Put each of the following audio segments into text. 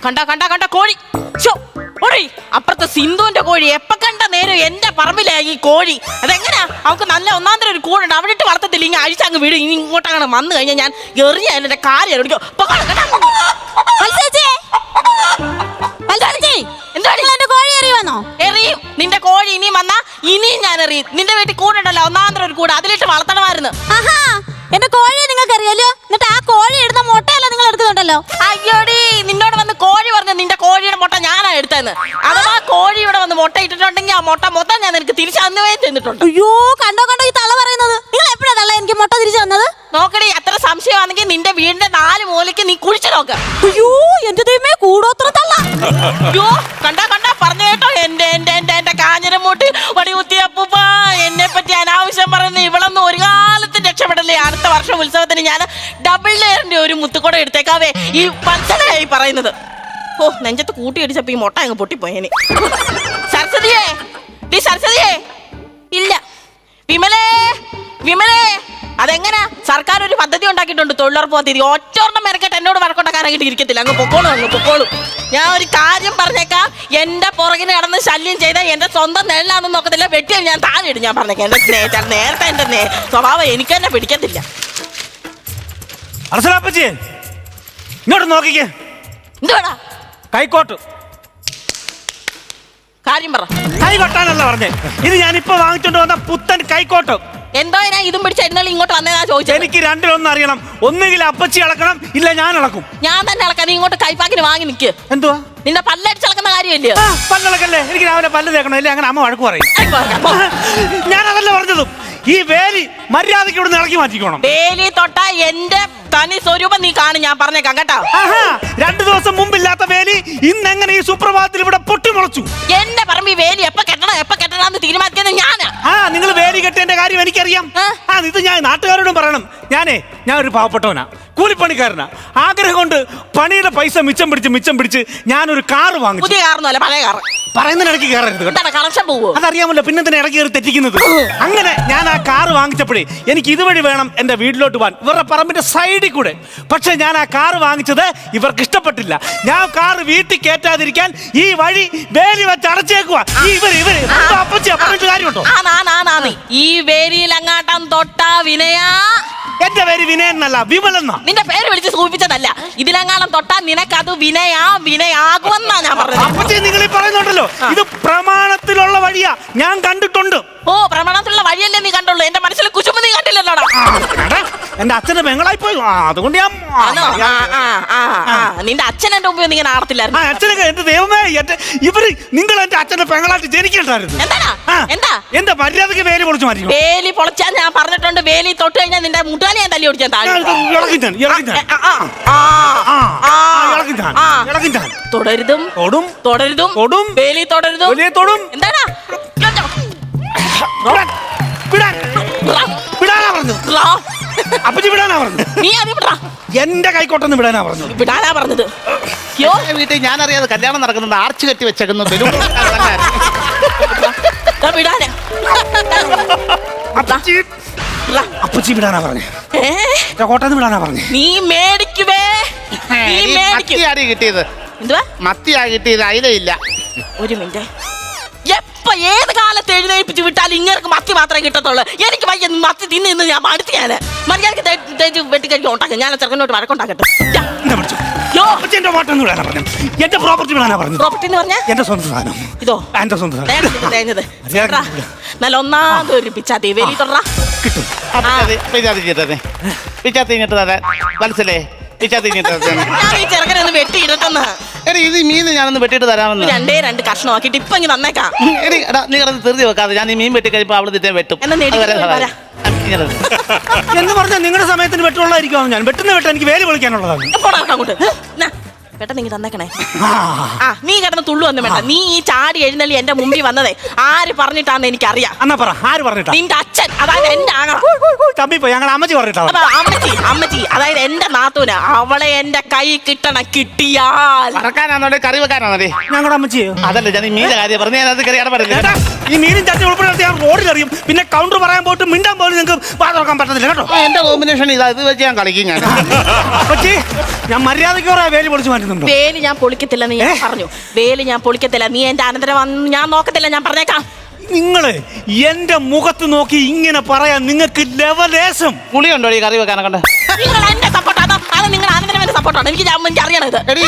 കണ്ട കോഴി. ഓടി അപ്പുറത്തെ സിന്ധുവിന്റെ കോഴി എപ്പ കണ്ട നേരം എന്റെ പറമ്പിലായി ഈ കോഴി. അതെങ്ങനെയാ അവൾക്ക് നല്ല ഒന്നാന്തരം ഒരു കൂടുണ്ട്, അവിടെ ഇട്ട് വളർത്തത്തില്ല. ഇങ്ങനെ അഴിച്ച് അങ്ങ് വീട്. ഇനി ഇങ്ങോട്ടങ്ങനെ വന്നു കഴിഞ്ഞാൽ ഞാൻ എറിഞ്ഞ എന്റെ കാര്യം എറിയും. നിന്റെ കോഴി ഇനിയും വന്നാ ഇനിയും ഞാൻ എറിയും. നിന്റെ വീട്ടിൽ കൂടുണ്ടല്ലോ ഒന്നാന്തരം ഒരു കൂട്, അതിലിട്ട് വളർത്തണമായിരുന്നു. എന്റെ കോഴിയെ നിങ്ങൾക്ക് അറിയാലോ. എന്നിട്ട് ആ കോഴി ഇടുന്ന മുട്ടയല്ല നിങ്ങൾ എടുക്കുന്നുണ്ടല്ലോ. അയ്യോടി, നിന്നോട് വന്ന് കോഴി പറഞ്ഞു നിന്റെ കോഴിയുടെ മുട്ട ഞാനാ എടുത്തതെന്ന്. അഥവാ കോഴി ഇവിടെ വന്ന് മുട്ട ഇട്ടിട്ടുണ്ടെങ്കിൽ ആ മുട്ട മൊത്തം ഞാൻ നിനക്ക് തിരിച്ചു തന്നുകയും ചെയ്തിട്ടുണ്ട്. അയ്യോ, കണ്ടോ ഈ തള്ള പറയുന്നത്. നിങ്ങൾ എപ്പോഴാ തള്ള എനിക്ക് മുട്ട തിരിച്ചു തന്നത്? നോക്കടി, അത്ര സംശയമാണെങ്കിൽ നിന്റെ വീടിന്റെ 4 മൂലയ്ക്ക് നീ കുഴിച്ചു നോക്ക. അയ്യോ, എന്റെ ദൈവമേ, കൂടോത്ര തള്ള. അയ്യോ, കണ്ട പറഞ്ഞു കേട്ടോ. എന്റെ കാഞ്ഞിരമൂട്ടി വടികുത്തി അപ്പൂപ്പ എന്നെ പറ്റി അനാവശ്യം പറയുന്ന ഇവളൊന്നും ഒരു കാലത്ത് രക്ഷപ്പെടല്ലേ. അടുത്ത വർഷം ഉത്സവത്തിന് ഞാൻ ഡബിൾ ലെയറിന്റെ ഒരു മുത്തുക്കൂട എടുത്തേക്കാവേ. ഈ പച്ചനായി പറയുന്നത്. ഓ, നെഞ്ചത്ത് കൂട്ടിയടിച്ചപ്പോ ഈ മുട്ട അങ്ങ് പൊട്ടിപ്പോയേനെ. സരസ്വതിയേ, സരസ്വതിയേ, ഇല്ല. വിമലേ, അതെങ്ങനെ സർക്കാർ ഒരു പദ്ധതി ഉണ്ടാക്കിയിട്ടുണ്ട്, തൊഴിലുറപ്പ് പദ്ധതി. ഒറ്റോർണ്ണം മെനക്കെട്ട് എന്നോട് വഴക്കുണ്ടാക്കാനായിട്ട് ഇരിക്കത്തില്ല. അങ്ങ് പൊക്കോളും. ഞാൻ ഒരു കാര്യം പറഞ്ഞേക്കാം, എന്റെ പുറകിന് കടന്ന് ശല്യം ചെയ്താൽ എന്റെ സ്വന്തം നെല്ലാണെന്ന് നോക്കത്തില്ല, വെട്ടിയാൽ ഞാൻ താഴെ ഇടും. ഞാൻ പറഞ്ഞേക്കാം, നേരത്തെ എന്റെ സ്വഭാവം എനിക്ക് തന്നെ പിടിക്കത്തില്ല. ഇങ്ങോട്ട് നോക്കിക്കേ. എന്തുവാടാ കൈക്കോട്ട്? കാര്യം പറ. കൈ കൊട്ടാനല്ല പറഞ്ഞേ, ഇത് ഞാനിപ്പോ വാങ്ങിച്ചോണ്ട് വന്ന പുത്തൻ കൈക്കോട്ട്. എന്തോ ഞാൻ ഇതും പിടിച്ച എന്നാലും ഇങ്ങോട്ട് വന്നേനാ ചോദിച്ചത്. എനിക്ക് രണ്ടിലൊന്നും അറിയണം. ഒന്നുകിൽ അപ്പച്ചി ഇളക്കണം, ഇല്ല ഞാൻ ഇളക്കും. ഞാൻ തന്നെ ഇളക്കാം. നീ ഇങ്ങോട്ട് കൈപ്പാക്കിന് വാങ്ങി നിൽക്ക്. എന്തുവാ? നിന്റെ പല്ലടിച്ചിളക്കുന്ന കാര്യമല്ലേ? പല്ലിളക്കല്ലേ, എനിക്ക് രാവിലെ പല്ല് തേക്കണം, ഇല്ലേ അങ്ങനെ അമ്മ വഴക്ക് പറയും. ഞാൻ അതല്ല പറഞ്ഞതും. ഈ വേലി മര്യാദയ്ക്ക് ഇവിടെ ഇളക്കി മാറ്റിക്കോണം. വേലി തൊട്ട എന്റെ തനി സ്വരൂപം നീ കാണും. ഞാൻ പറഞ്ഞേക്കാം കേട്ടോ. 2 ദിവസം മുമ്പില്ലാത്ത വേലി ഇന്നെങ്ങനെ ഈ സുപ്രഭാതത്തിൽ ഇവിടെ പൊട്ടിമുളച്ചു? എന്റെ പറമ്പ് ഈ വേലി എപ്പ കെട്ടണമെന്ന് തീരുമാനിക്കുന്നത് ഞാനാ. നിങ്ങൾ വേലി കെട്ടേണ്ട കാര്യം എനിക്കറിയാം. ഇത് ഞാൻ നാട്ടുകാരോടും പറയണം. ഞാൻ ഒരു പാവപ്പെട്ടവനാ, കൂലിപ്പണിക്കാരനാ. ആഗ്രഹം കൊണ്ട് പണിയുടെ പൈസ മിച്ചം പിടിച്ച് ഞാനൊരു കാറ് വാങ്ങിച്ചു. പുതിയ കാറൊന്നുമല്ല, പഴയ കാറ്. പറയുന്നതിനിടയ്ക്ക് കയറരുത്. കണക്ഷൻ പോവോ? അതറിയാമല്ലോ, പിന്നെ തന്നെ ഇടയ്ക്ക് കയറി തെറ്റിക്കുന്നത്. അങ്ങനെ ഞാൻ ആ കാറ് വാങ്ങിച്ചപ്പോഴേ എനിക്ക് ഇതുവഴി വേണം എന്റെ വീട്ടിലോട്ട് പോകാൻ, ഇവരുടെ പറമ്പിന്റെ സൈഡിൽ കൂടെ. പക്ഷെ ഞാൻ ആ കാറ് വാങ്ങിച്ചത് ഇവർക്ക് ഇഷ്ടപ്പെട്ടില്ല. ഞാൻ കാറ് വീട്ടിൽ കയറ്റാതിരിക്കാൻ ഈ വഴി വേലി വെച്ച് അടച്ചേക്കുക. പറഞ്ഞിട്ട് കാര്യമുണ്ടോ? ഈ വേലിയിൽ അങ്ങാട്ടം തൊട്ടാ വിനയാ. എന്റെ പേര് വിനയൻ എന്നല്ല, വിമലെന്നാ. നിന്റെ പേര് വിളിച്ച് സൂചിപ്പിച്ചതല്ല. ഇതിലെങ്ങാണം തൊട്ടാ നിനക്കത് വിനയാകുമെന്നാ ഞാൻ പറഞ്ഞത്. അപ്പച്ചി, നിങ്ങൾ ഈ പറയുന്നുണ്ടല്ലോ, ഇത് പ്രമാണത്തിലുള്ള വഴിയാ, ഞാൻ കണ്ടിട്ടുണ്ട്. ഓ, പ്രമാണത്തിലുള്ള വഴിയല്ലേ നീ കണ്ടുള്ളൂ. എന്റെ മനസ്സിൽ കുശുമ്പ് നീ കണ്ടില്ലല്ലോടാ. എന്റെ അച്ഛന്റെ പെങ്ങളായി പോയി, അതുകൊണ്ട് ഞാൻ. നിന്റെ അച്ഛൻ എന്റെ മുമ്പ് നീ ആടത്തില്ലായിരുന്നു. അച്ഛനൊക്കെ എന്റെ ദൈവമേ, നിങ്ങൾ എന്റെ അച്ഛന്റെ പെങ്ങളായിട്ട് ജനിക്കേണ്ടായിരുന്നു. എന്താ മര്യാദക്ക് വേലി പൊളിച്ചു മാറ്റി? വേലി പൊളിച്ചാൽ ഞാൻ പറഞ്ഞിട്ടുണ്ട്. വേലി തൊട്ട് കഴിഞ്ഞാൽ നിന്റെ മുട്ടാലി ഞാൻ തല്ലി ഓടിച്ചാൽ തുടരുതും വേലി തുടരുതും. എന്താടാ അപ്പച്ചി വിടാനാ പറഞ്ഞു. നീ അത് വിടാ. എന്റെ കൈക്കോട്ടൊന്ന് വിടാനാ പറഞ്ഞത്. വീട്ടിൽ ഞാൻ അറിയാതെ കല്യാണം നടക്കുന്നുണ്ട്. ആർച്ച് കെട്ടി വെച്ചേക്കുന്നു. അപ്പച്ചി വിടാനാ പറഞ്ഞു. കോട്ടന്ന് വിടാനാ പറഞ്ഞു. നീ മേടിക്കുവേ. മത്തിയാടി കിട്ടിയത്. എന്തുവാ മത്തിയാ കിട്ടിയത്? അയിലയില്ല. ഒരു മിനിറ്റ്. ഏത് കാലത്ത് എഴുന്നേൽപ്പിച്ച് വിട്ടാലും ഇങ്ങനെ മത്തി മാത്രമേ കിട്ടത്തുള്ളൂ. എനിക്ക് വയ്യ മത്തി തിന്ന് ഞാൻ മടുത്ത്. ഞാൻ മര്യാദക്ക് വെട്ടിക്കഴിഞ്ഞ് ഉണ്ടാക്കാം. ഞാൻ ചെറുക്കനോട്ട് വഴക്കുണ്ടാക്കട്ടെ. എന്റെ പ്രോപ്പർട്ടി വിടാനാ പറഞ്ഞു. പ്രോപ്പർട്ടി എന്ന് പറഞ്ഞാൽ എന്റെ സ്വന്തം സാധനം. ഇതോ എന്റെ സ്വന്തം തേഞ്ഞത് നല്ല ഒന്നാമതൊരു പിച്ചാത്തി വേലി തൊടാ കിട്ടും. പിച്ചാത്തി ഇങ്ങോട്ട് തരാൻ മനസ്സിലേ. ചെറുക്കനൊന്ന് വെട്ടിയിടട്ടെന്ന്. ഇത് മീൻ ഞാനൊന്ന് വെട്ടിയിട്ട് തരാമെന്ന്. 2 കഷ്ണമാക്കിട്ട് ഇപ്പൊ ഇങ്ങനെ തന്നേക്കാം. നീ കിടന്ന് തീർത്തി വെക്കാതെ ഞാൻ ഈ മീൻ വെട്ടി കഴിയുമ്പോ അവള് തിരിച്ചാൽ വെട്ടും. എന്ന് പറഞ്ഞാൽ നിങ്ങളുടെ സമയത്തിന് വെട്ടുള്ളതായിരിക്കും. ഞാൻ വെട്ടുന്ന എനിക്ക് വേലി വിളിക്കാനുള്ളതാണ്. അങ്ങോട്ട് പെട്ടെന്ന് നീ തന്നേക്കണേ. നീ കിടന്ന് തുള്ളു വന്നു വേണ്ട. നീ ഈ ചാടി എഴുന്നള്ളി എന്റെ മുമ്പിൽ വന്നതേ ആര് പറഞ്ഞിട്ടാന്ന് എനിക്കറിയാം. നിന്റെ അച്ഛൻ, അതായത് എന്റെ അമ്മച്ചി, അതായത് എന്റെ നാത്തൂന്. അവളെ എന്റെ കൈ കിട്ടിയാൽ കറി വെക്കാനാണോ? ഞങ്ങളുടെ അമ്മച്ചിയോ? അതല്ല, ഞാൻ ഈ മീൻ്റെ കാര്യം പറഞ്ഞു. ഞാൻ അത് കറി ഇടപെടില്ല. ഈ മീനും ചട്ടി ഉൾപ്പെടെ ഞാൻ റോഡിലെറിയും. പിന്നെ കൗണ്ടർ പറയാൻ പോയിട്ട് മിണ്ടാൻ പോലും നിങ്ങൾക്ക് വാ തുറക്കാൻ പറ്റത്തില്ല കേട്ടോ. എന്റെ കോമ്പിനേഷൻ ഇതാ, ഇത് വെച്ച് ഞാൻ കളിക്കും ഞാൻ. പക്ഷേ ഞാൻ മര്യാദയ്ക്ക് പറയാ വേലി പൊളിച്ച് മാറ്റുന്നുണ്ടോ? വേലി ഞാൻ പൊളിക്കത്തില്ലെന്ന് ഞാൻ പറഞ്ഞു. വേലി ഞാൻ പൊളിക്കത്തില്ല. നീ എന്റെ അനന്തരം വന്ന് ഞാൻ നോക്കത്തില്ല. ഞാൻ പറഞ്ഞേക്കാം. നിങ്ങള് എന്റെ മുഖത്ത് നോക്കി ഇങ്ങനെ പറയാൻ നിങ്ങൾക്ക് ലെവലേശം. പുളിയുണ്ടോ ഈ കറി വെക്കാനെ കൊണ്ട്? നിങ്ങൾ എന്റെ സപ്പോർട്ടാണോ അത് നിങ്ങൾ അനന്തരവന്റെ സപ്പോർട്ടാണ്? എനിക്ക് അറിയണത്. എടീ,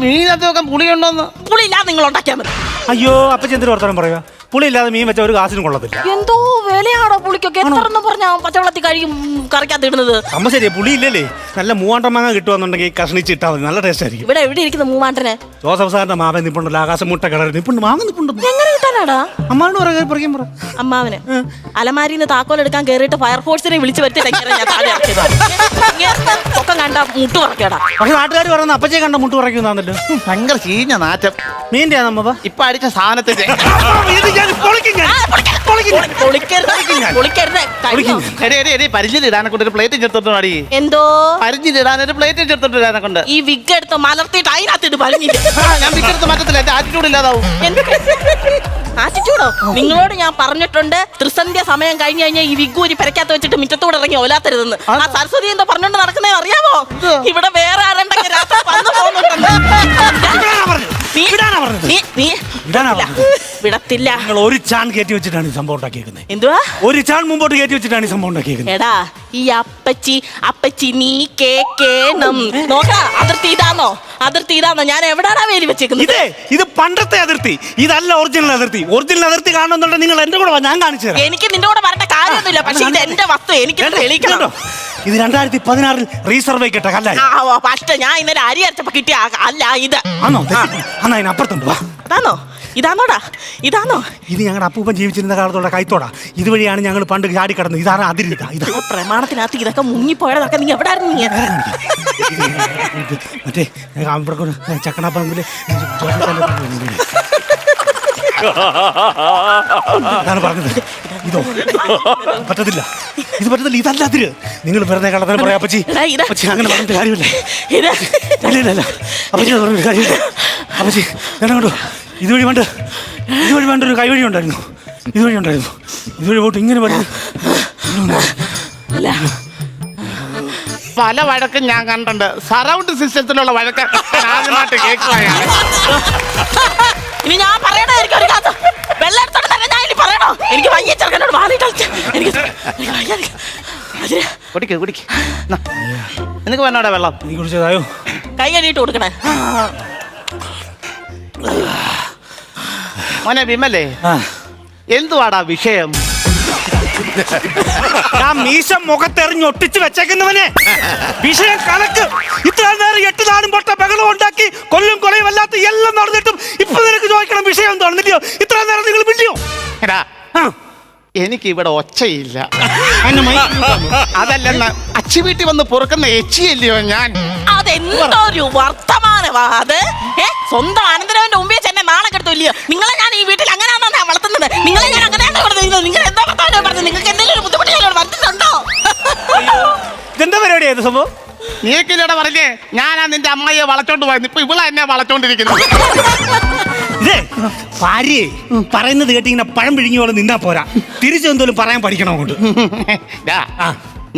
മീനകത്ത് വെക്കാൻ പുളിയുണ്ടോന്ന്? പുളിയില്ലാതെ നിങ്ങൾ ഉണ്ടാക്കിയാൽ മതി. അയ്യോ അപ്പൊ എന്തൊരു വർത്തമാനം പറയുക? പുളി ഇല്ലാതെ മീൻ വെച്ച ഒരു കാശിനും കൊള്ളത്തില്ല. എന്തോ വിലയാണോ പുളിക്കൊക്കെ? എത്രന്ന് പറഞ്ഞാ പച്ചവെള്ളത്തിൽ കഴിയും കറിക്കകത്ത് ഇടുന്നത്? അമ്മ ശരിയാ, പുളി ഇല്ലല്ലേ? നല്ല മൂവാണ്ടം മാങ്ങ കിട്ടുവാന്നുണ്ടെങ്കിൽ കഷ്ണിച്ച് ഇട്ടാൽ മതി, നല്ല ടേസ്റ്റ് ആയിരിക്കും. ഇവിടെ എവിടെ ഇരിക്കുന്ന മൂവാണ്ടന്? ജോസഫ് സാറിന്റെ മാവൻ നിപ്പുണ്ടല്ലോ, ആകാശം മുട്ട കളർ നിപ്പുണ്ട്, മാങ്ങ നിപ്പുണ്ട്. എങ്ങനെ കിട്ടാനാടാ? അമ്മാവനോട് പറയാൻ പറ. അമ്മാവന് അലമാരിന്ന് താക്കോൽ എടുക്കാൻ കേറിയിട്ട് ഫയർഫോഴ്സിനെ വിളിച്ചു വരുത്തി ഒക്കെ കണ്ട മുട്ട് പറക്കടാ. പക്ഷെ നാട്ടുകാർ പറയുന്ന അപ്പച്ചെ കണ്ട മുട്ട് പറയ്ക്കുന്നതാണല്ലോ. ഭയങ്കര ചീഞ്ഞ നാറ്റം. മീൻ്റെ അമ്മ ഇപ്പൊ അടിച്ച സാധനത്തിന്റെ പരിചിലിടാനെ കൊണ്ട് ഒരു പ്ലേറ്റ് ചെറുത്തോട്ട് പാടി. എന്തോ പരിചിലിടാൻ ഒരു പ്ലേറ്റ് ചെറുത്തോട്ട് ഇടാനെ കൊണ്ട് ഈ വിഗ് എടുത്ത് മലർത്തിയിട്ട് അതിനകത്തിട്ട് പറഞ്ഞിട്ട് ഞാൻ വിക്കെടുത്ത് മാറ്റത്തില്ല. എന്റെ ആറ്റിറ്റ്യൂഡ് ഇല്ലാതാവും. ആറ്റിറ്റ്യൂഡോ? നിങ്ങളോട് ഞാൻ പറഞ്ഞിട്ടുണ്ട്, ത്രിസന്ധ്യ സമയം കഴിഞ്ഞ് കഴിഞ്ഞാൽ ഈ വിഗൂരി പെരക്കകത്ത് വെച്ചിട്ട് മിറ്റത്തൂടെ ഇറങ്ങി ഓലാത്തരുതെന്ന്. ആ സരസ്വതി എന്തോ പറഞ്ഞോണ്ട് നടക്കുന്നേ അറിയാമോ? ഇവിടെ വേറെ ആരുണ്ടെങ്കിൽ രാത്രി വന്നു പോകുന്നുണ്ടെന്ന്. വിടത്തില്ല. നിങ്ങൾ ഒരു ചാൺ കയറ്റി വെച്ചിട്ടാണ് ഈ സംഭവം ഉണ്ടാക്കിയേക്കുന്നത്. എന്തുവാ? ഒരു ചാൺ മുമ്പോട്ട് കയറ്റി വെച്ചിട്ടാണ് ഈ സംഭവം ഉണ്ടാക്കിയേക്കുന്നത്. എടാ ഈ അപ്പച്ചി നീ കേക്കണം നോക്കാ. അതിർത്തി ഇതാന്നോ? ഞാൻ എവിടാടാ വേലി വെച്ചേക്കുന്നത്? ഇത് പണ്ടത്തെ അതിർത്തി, ഇതല്ല ഒറിജിനൽ അതിർത്തി. ഒറിജിനൽ അതിർത്തി കാണുന്നുണ്ടെങ്കിൽ നിങ്ങൾ എന്റെ കൂടെ വാ, ഞാൻ കാണിച്ചു തരാം. എനിക്ക് നിന്റെ കൂടെ വരേണ്ട കാര്യമൊന്നുമില്ല. പക്ഷെ ഇത് എന്റെ വസ്തു, എനിക്ക് തെളിയിക്കണം. ഇത് 2016 റീസർവേ കേട്ട കല്ലായി. പക്ഷെ ഞാൻ ഇന്നലെ അരി അരച്ചപ്പോ കിട്ടിയ അല്ല ഇത്. ആണോ? എന്നാ അതിനപ്പുറത്തുണ്ട്, വാ. ഇതാണോടാ? ഇത് ഞങ്ങളുടെ അപ്പൂപ്പൻ ജീവിച്ചിരുന്ന കാലത്തോടെ കൈത്തോടാ. ഇതുവഴിയാണ് ഞങ്ങൾ പണ്ട് ചാടിക്കടന്നത്. ഇതാണ് അതിരില്ല. ഇത് പ്രമാണത്തിനകത്ത് ഇതൊക്കെ മുങ്ങിപ്പോയതൊക്കെ നീ എവിടെ മറ്റേ ചക്കണാപ്പറമ്പില് ഞാൻ പറഞ്ഞത് ഇതോ പറ്റത്തില്ല. ഇത് പറ്റത്തില്ല. ഇതല്ല അതിര്. നിങ്ങൾ വെറുതെ കള്ളത്തിന് പറയാ അപ്പച്ചി. അങ്ങനെ പറഞ്ഞിട്ട് കാര്യമില്ല. ഇല്ല അപ്പച്ചി പറഞ്ഞിട്ട് കാര്യമില്ല. അപ്പച്ചി ഞാനോ ഇതുവഴി വേണ്ട ഒരു കൈവഴി ഉണ്ടായിരുന്നു. ഇതുവഴി പോട്ട് ഇങ്ങനെ പറഞ്ഞു. പല വഴക്കും ഞാൻ കണ്ടിട്ടുണ്ട്. സറൗണ്ട് സിസ്റ്റത്തിലുള്ള വഴക്ക് ആദ്യമായിട്ട് കേൾക്കുകയാണ്. ഇനി ഞാൻ പറയണായിരിക്കും ഒരു കഥ. വെള്ളം എടുത്തോണ്ട് തന്നെ ഞാൻ ഇനി പറയണോ? എനിക്ക് വയ്യ ചെറുക്കനോട് മാറി കളിച്ച്. കുടിക്ക്. നിനക്ക് വേണോടാ വെള്ളം? നീ കുടിച്ചതായോ? കൈ കഴുകിയിട്ട് കൊടുക്കണേ. മോനെ വിമലേ, എന്തുവാടാ വിഷയം? മീശ മുഖത്തെറിഞ്ഞൊട്ടിച്ച് വെച്ചേക്കുന്നവനെ വിഷയം കണക്ക്. ഇത്ര നേരം 8 നാടും പൊട്ട ബഹളം ഉണ്ടാക്കി കൊല്ലും കൊലയും അല്ലാത്ത എല്ലാം നടന്നിട്ടും ഇപ്പൊ നിനക്ക് ചോദിക്കണം വിഷയം എന്താണെന്നില്ലയോ? ഇത്ര നേരം നിങ്ങൾ മിണ്ടിയോ? എടാ, എനിക്ക് ഇവിടെ ഒച്ചയില്ല. അതല്ലെന്ന് അച്ചി വീട്ടിൽ വന്ന് പൊറുക്കുന്ന എച്ചിയല്ലയോ ഞാൻ? അതെന്തൊരു വർത്തമാനമാ അത്? സ്വന്തം അനന്തരവന്റെ മുമ്പിൽ ചെന്നെ നാളെ കെടുത്തില്ലയോ? നിങ്ങളെ ഞാൻ ഈ വീട്ടിൽ അങ്ങനെയാണോ ഞാൻ വളർത്തുന്നത്? നിങ്ങളെ ഞാൻ അങ്ങനെയാണോ വളർത്തുന്നത്? നിങ്ങൾ എന്താ പറഞ്ഞത്? നിങ്ങൾക്ക് എന്തെങ്കിലും ബുദ്ധിമുട്ട് വരുത്തുന്നുണ്ടോ? ഇതെന്താ പരിപാടി ആയത് സംഭവം? നീക്കില്ലടെ പറഞ്ഞേ, ഞാനാ നിന്റെ അമ്മയെ വളച്ചോണ്ട് പോയത്. ഇപ്പൊ ഇവിടെ എന്നെ വളച്ചോണ്ടിരിക്കുന്നു. ഇതേ ഭാര്യയെ പറയുന്നത് കേട്ട് ഇങ്ങനെ പഴം പിഴുങ്ങിയോളം നിന്നാ പോരാ, തിരിച്ചെന്തോലും പറയാൻ പഠിക്കണം അങ്ങോട്ട്.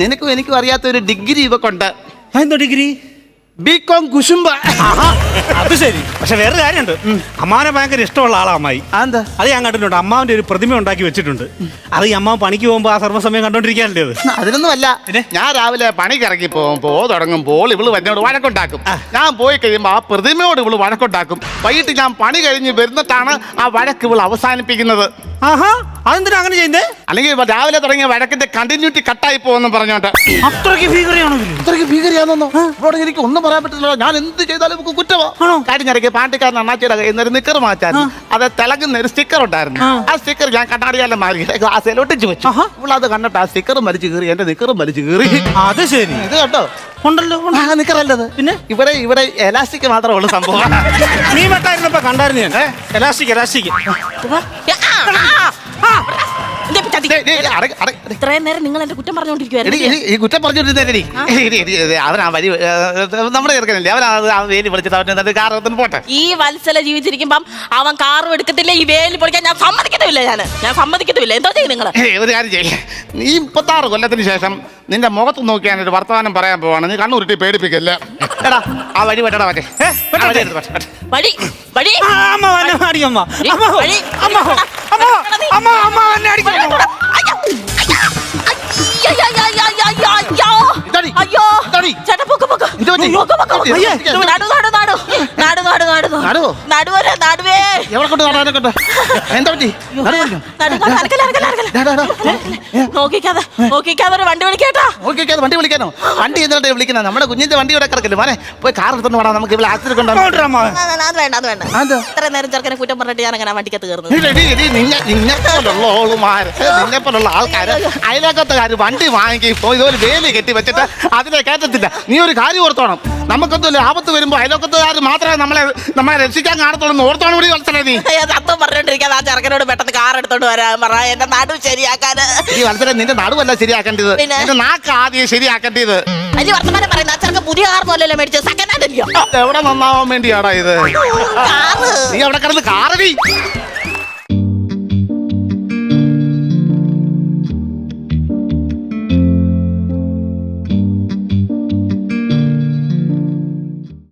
നിനക്കും എനിക്കും അറിയാത്തൊരു ഡിഗ്രി ഇവക്കുണ്ട്. എന്തോ ഡിഗ്രി? ബികോം കുശുംബ. അത് ശരി. പക്ഷെ വേറെ കാര്യമുണ്ട്, അമ്മാവനെ ഭയങ്കര ഇഷ്ടമുള്ള ആളാ അമ്മായി. അത് ഞാൻ കണ്ടിട്ടുണ്ട്. അമ്മാവന്റെ ഒരു പ്രതിമ ഉണ്ടാക്കി വെച്ചിട്ടുണ്ട്. അത് ഈ അമ്മാവൻ പണിക്ക് പോകുമ്പോ ആ സർവ്വസമയം കണ്ടോണ്ടിരിക്കാനല്ലേ അത്? അതിനൊന്നും അല്ല. ഞാൻ രാവിലെ പണിക്ക് ഇറങ്ങി തുടങ്ങുമ്പോൾ ഇവള് എന്നോട് വഴക്കുണ്ടാക്കും. ഞാൻ പോയി കഴിയുമ്പോൾ ആ പ്രതിമയോട് ഇവള് വഴക്കുണ്ടാക്കും. വൈകിട്ട് ഞാൻ പണി കഴിഞ്ഞ് വരുന്നിട്ടാണ് ആ വഴക്ക് ഇവള് അവസാനിപ്പിക്കുന്നത്. അതെന്തിനാ അങ്ങനെ ചെയ്യുന്നത്? അല്ലെങ്കിൽ രാവിലെ തുടങ്ങിയ വഴക്കിന്റെ കണ്ടിന്യൂറ്റി കട്ടായി പോകുമെന്ന് പറഞ്ഞോണ്ട്. അത്രയ്ക്ക് ഭീകരയാണോ? ഇവിടെ എനിക്ക് ഒന്നും പറയാൻ പറ്റില്ല. ഞാൻ എന്ത് ചെയ്താലും നമുക്ക് കുറ്റമോ? കഴിഞ്ഞിടയ്ക്ക് പാണ്ടിക്കാരൻ അണ്ണാച്ചിയുടെ കയ്യിൽ നിന്ന് ഒരു നിക്കർ മാറ്റാൻ അത് തിളങ്ങുന്ന ഒരു സ്റ്റിക്കർ ഉണ്ടായിരുന്നു. ആ സ്റ്റിക്കർ ഞാൻ കണ്ണാടിയാലും മാറി ഗ്ലാസ്സിൽ ഒട്ടിച്ചു വെച്ചു. ഇവളത് കണ്ടിട്ട് ആ സ്റ്റിക്കറും വലിച്ചു കീറി, എന്റെ നിക്കറും വലിച്ചു കീറി. അത് ശരി. ഇത് കേട്ടോ ഉണ്ടല്ലോ നിക്കറല്ലത്. പിന്നെ ഇവിടെ എലാസ്റ്റിക് മാത്രമേ ഉള്ളൂ സംഭവം. നീ വെട്ടായിരുന്നപ്പോ കണ്ടായിരുന്നു ഞാൻ. എലാസ്റ്റിക് ചതി. ഇത്രയും നേരം നിങ്ങൾ എന്റെ കുറ്റം പറഞ്ഞുകൊണ്ടിരിക്കുവായിരുന്നു. ഈ കുറ്റം പറഞ്ഞോണ്ടിരുന്നേരി അവൻ ആ വരി നമ്മുടെ ചെറുക്കനല്ലേ അവൻ ആ വേലി വിളിച്ചിട്ട് അവൻ കാറത്തിന് പോട്ടെ. ഈ വത്സല ജീവിച്ചിരിക്കുമ്പം അവൻ കാറും എടുക്കത്തില്ല, ഈ വേലി പൊളിക്കാൻ ഞാൻ സമ്മതിക്കത്തുമില്ല. ഞാൻ സമ്മതിക്കത്തുമില്ല. എന്തോ ചെയ്യും നിങ്ങൾ? ഒരു കാര്യം ചെയ്യേ, നീ 36 കൊല്ലത്തിന് ശേഷം നിന്റെ മുഖത്ത് നോക്കി ഞാനൊരു വർത്തമാനം പറയാൻ പോവാണ്. നീ കണ്ണുരുട്ടി പേടിപ്പിക്കല്ലേ. എടാ ആ വഴി വെട്ടടാ മറ്റേ വഴി വഴി അമ്മ വന്നെ അടിക്കമ്മ. വഴി അമ്മ അമ്മ അമ്മ അമ്മ വന്നെ അടിക്കമ്മ. ഇതാടി, അയ്യോ ഇതാടി. ചേട്ടാ പൊക്ക് പൊക്ക് എന്ത് പറ്റി? പൊക്ക് പൊക്ക്. അയ്യേ. നടുവേ എവിടെ കൊണ്ട് നടാനെ കൊണ്ട് എന്താ പറ്റി? നോക്കിക്കാതെ ഒരു വണ്ടി വിളിക്കേട്ടാ. നോക്കിക്കാതെ വണ്ടി വിളിക്കാനോ? വണ്ടി എന്നിട്ട് വിളിക്കുന്ന നമ്മുടെ കുഞ്ഞിന്റെ വണ്ടി ഇവിടെ കിടക്കില്ല. മോനെ പോയി കാർ എടുത്തോണ്ട് വേണം, നമുക്ക് ഇവിടെ ആക്സിഡന്റ് ഉണ്ടാകും. അത് വേണ്ട അത് വേണ്ട. ഇത്ര നേരം ചെറുക്കനെ കുറ്റം പറഞ്ഞിട്ട് ഞാൻ അങ്ങനെ വണ്ടിക്കകത്ത് കയറുന്നത്. നിന്നെ പോലുള്ള ആൾക്കാര് അയലക്കത്തുകാര് വണ്ടി വാങ്ങി ഇതുപോലെ വേലി കെട്ടി വെച്ചിട്ട് അതിനെ കയറ്റത്തില്ല. നീ ഒരു കാര്യം ഓർത്തോണം, നമുക്കൊന്നും ആപത്ത് വരുമ്പോ അയലക്കത്തുകാർ മാത്രമേ നമ്മളെ രക്ഷിക്കാൻ കാണത്തുള്ളൂ. ഓർത്തോണം കൂടി വത്സല. നീ സത്യം പറഞ്ഞോണ്ടിരിക്കാതെ ആ ചെറുക്കനോട് പെട്ടെന്ന് കാർ എടുത്തോണ്ട് വരാൻ പറ, എന്റെ നടു ശരിയാക്കാൻ. ഈ വത്സല നിന്റെ നടുവല്ല ശരിയാക്കേണ്ടത്, നിന്റെ നാക്ക് ആദ്യം ശരിയാക്കേണ്ടത്. വലിയ വർത്തമാനം പറയുന്നത്. ആ ചെറുക്കൻ പുതിയ കാർ പോലല്ലോ മേടിച്ചത്, സെക്കൻഡ് ഹാൻഡ് അല്ലയോ? എവിടെ നന്നാവാൻ വേണ്ടിയാടാ ഇത്? നീ അവിടെ കിടന്ന് കാറടി.